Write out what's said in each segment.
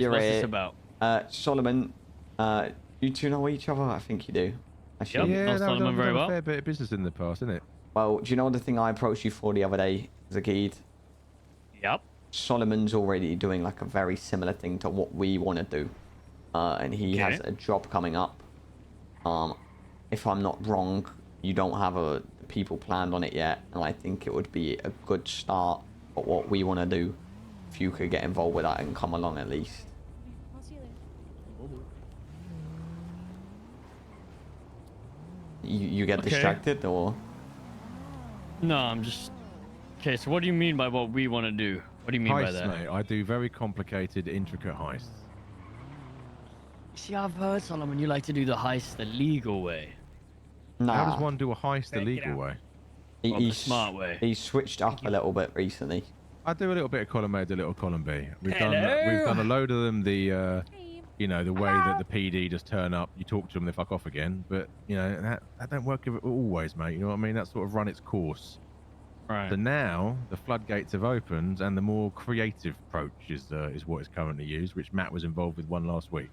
you're what's this here, about? Solomon, you two know each other? I think you do. Actually, Yeah, knows Solomon very done a well. fair bit of business in the past, isn't it? well, do you know the thing I approached you for the other day, Zaceed? Yep. Solomon's already doing like a very similar thing to what we want to do, and he has a job coming up. If I'm not wrong, you don't have people planned on it yet, and I think it would be a good start for what we want to do if you could get involved with that and come along at least. I'll see you later. You get Okay. distracted, or? No, I'm just... Okay, so what do you mean by what we want to do? What do you mean by Heists, that? mate. I do very complicated, intricate heists. See, I've heard, Solomon, you like to do the heist the legal way. Nah. How does one do a heist the Take it legal out. way? Or the smart way. He switched up a little bit recently. I do a little bit of column A, do a little column B. We've Hello. done a load of them. The Hey. you know, the way that the PD just turn up, you talk to them, they fuck off again. But you know that don't work always, mate. You know what I mean? That sort of run its course. Right. So now the floodgates have opened, and the more creative approach is what is currently used, which Matt was involved with one last week.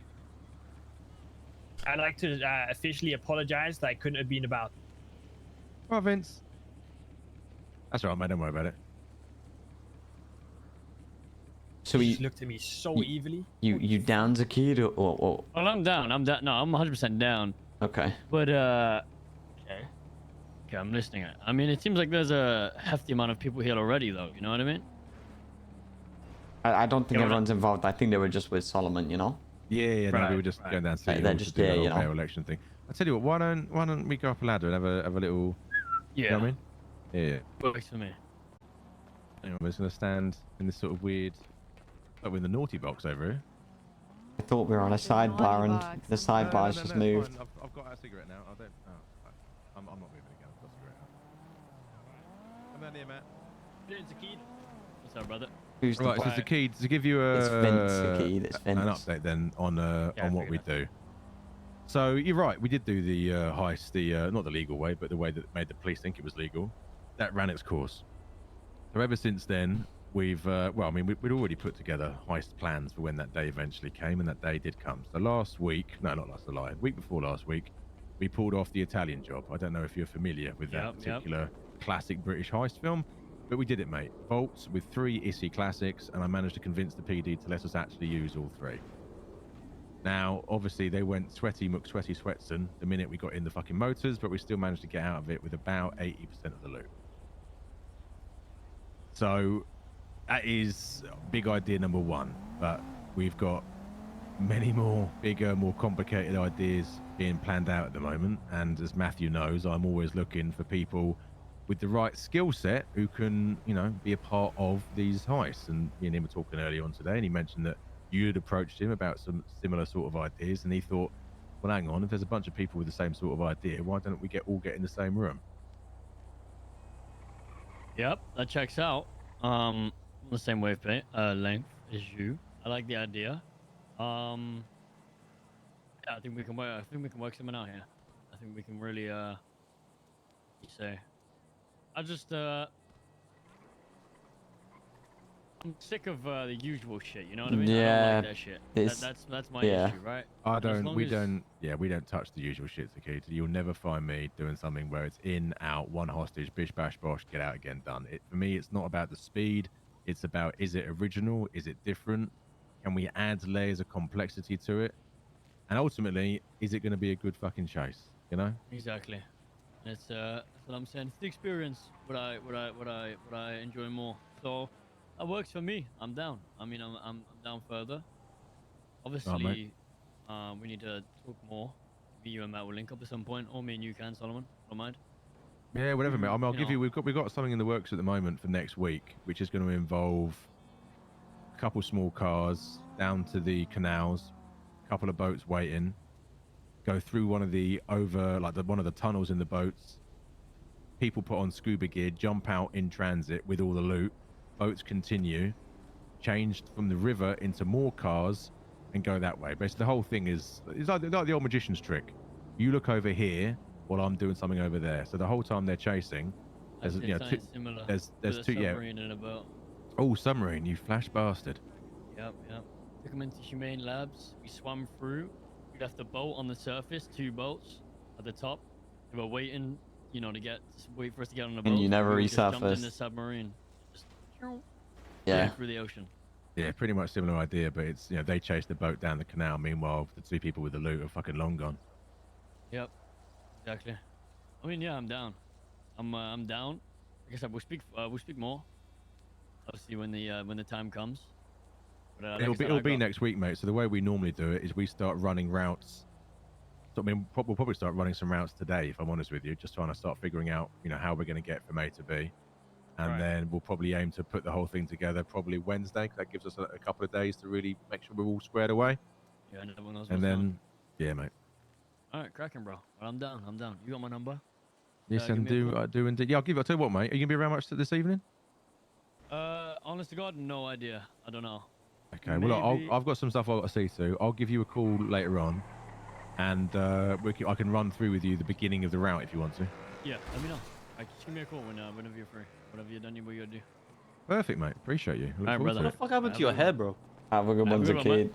I'd like to officially apologize that I couldn't have been about. Well, Vince. That's all right, mate. Don't worry about it. So He he, just looked at me so evilly. you down, Zaceed, or? Well, I'm down. No, I'm 100% down. Okay. But, okay. Okay, I'm listening. I mean, it seems like there's a hefty amount of people here already, though. You know what I mean? I don't think Yeah, everyone's involved. I think they were just with Solomon, you know? Yeah, no, we Right, were just right. going down to They're City Hall just to do there, the you whole know. fair election thing. I tell you what, why don't we go up a ladder and have a little? Yeah. You know what I mean? Yeah. Works for me. Anyway, we're just gonna stand in this sort of weird, like we're in the naughty box over here. I thought we were on a sidebar and the sidebar's just it's moved. fine. I've got a cigarette now. I don't. Oh, I'm not moving again. I've got a cigarette now. Come down here, Matt. It's a key. What's up, brother? Who's Right, the so it's the key to give you It's Vince, the key, it's an Vince. update then on I what we figured do. So you're right, we did do the heist, the not the legal way, but the way that made the police think it was legal. That ran its course. So ever since then, we've well, I mean, we'd already put together heist plans for when that day eventually came, and that day did come. So last week, no, not last, a lie, week before last week, we pulled off the Italian job. I don't know if you're familiar with that particular classic British heist film. But we did it, mate. Vaults with 3 ISI classics, and I managed to convince the PD to let us actually use all 3. Now, obviously, they went sweaty McSweaty Sweatson the minute we got in the fucking motors, but we still managed to get out of it with about 80% of the loot. So, that is big idea number 1. But we've got many more bigger, more complicated ideas being planned out at the moment. And as Matthew knows, I'm always looking for people with the right skill set who can, you know, be a part of these heists. And me and him were talking earlier on today, and he mentioned that you had approached him about some similar sort of ideas, and he thought, well, hang on, if there's a bunch of people with the same sort of idea, why don't we all get in the same room? Yep, that checks out. The same length as you. I like the idea. Yeah, I think we can work. I think we can work something out here. I think we can really say. I just I'm sick of the usual shit. You know what I mean? I Yeah, don't like that shit. That's my issue, right? I As don't. long We as- don't. Yeah, we don't touch the usual shit, Zaceed. You'll never find me doing something where it's in, out, one hostage, bish, bash, bosh, get out again, done. For me, it's not about the speed. It's about, is it original? Is it different? Can we add layers of complexity to it? And ultimately, is it going to be a good fucking chase? You know? Exactly. That's what I'm saying. It's the experience. What I enjoy more. So that works for me. I'm down. I mean, I'm down further. Obviously, we need to talk more. Me, you, and Matt will link up at some point, or me and you can, Solomon. Don't mind. Yeah, whatever, mate. I mean, I'll You give know. you. We've got something in the works at the moment for next week, which is going to involve a couple small cars down to the canals, a couple of boats waiting, go through one of the one of the tunnels in the boats. People put on scuba gear, jump out in transit with all the loot. Boats continue, changed from the river into more cars, and go that way. Basically, the whole thing is like the old magician's trick. You look over here while I'm doing something over there. So the whole time they're chasing, I've there's seen something similar. there's with a two, yeah. submarine in a boat. Oh, submarine, you flash bastard. Yep. took them into Humane Labs. We swam through. We left the boat on the surface, 2 boats at the top. They were waiting, you know, wait for us to get on the boat. And you never we just jumped in the resurfaced. submarine. Just Yeah. through the ocean. Yeah, pretty much similar idea, but it's, you know, they chased the boat down the canal. Meanwhile, the 2 people with the loot are fucking long gone. Yep, exactly. I mean, yeah, I'm down. I'm down. Like I said, we'll speak more. Obviously, when the time comes. But, like It'll be next week, mate. So the way we normally do it is we start running routes. So, I mean, we'll probably start running some routes today, if I'm honest with you, just trying to start figuring out, you know, how we're going to get from A to B. And then we'll probably aim to put the whole thing together probably Wednesday, because that gives us a couple of days to really make sure we're all squared away. Yeah, and everyone knows And what's then, going. yeah, mate. All right, cracking, bro. Well, I'm down. You got my number? Yes, give and me a call. do indeed. Yeah, I'll tell you what, mate. Are you going to be around much this evening? Honest to God, no idea. I don't know. Okay, well, Maybe- I've got some stuff I've got to see to. I'll give you a call later on, and I can run through with you the beginning of the route if you want to. Yeah, let me know. Just give me a call whenever you're free. Whatever you're done, what you gotta do. Perfect, mate. Appreciate you. Look Alright, forward to brother. What the fuck happened to your hair, bro? Have a good one, Have a good one, Zaceed. man.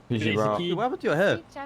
Peace, bro. Zaceed. What happened to your hair?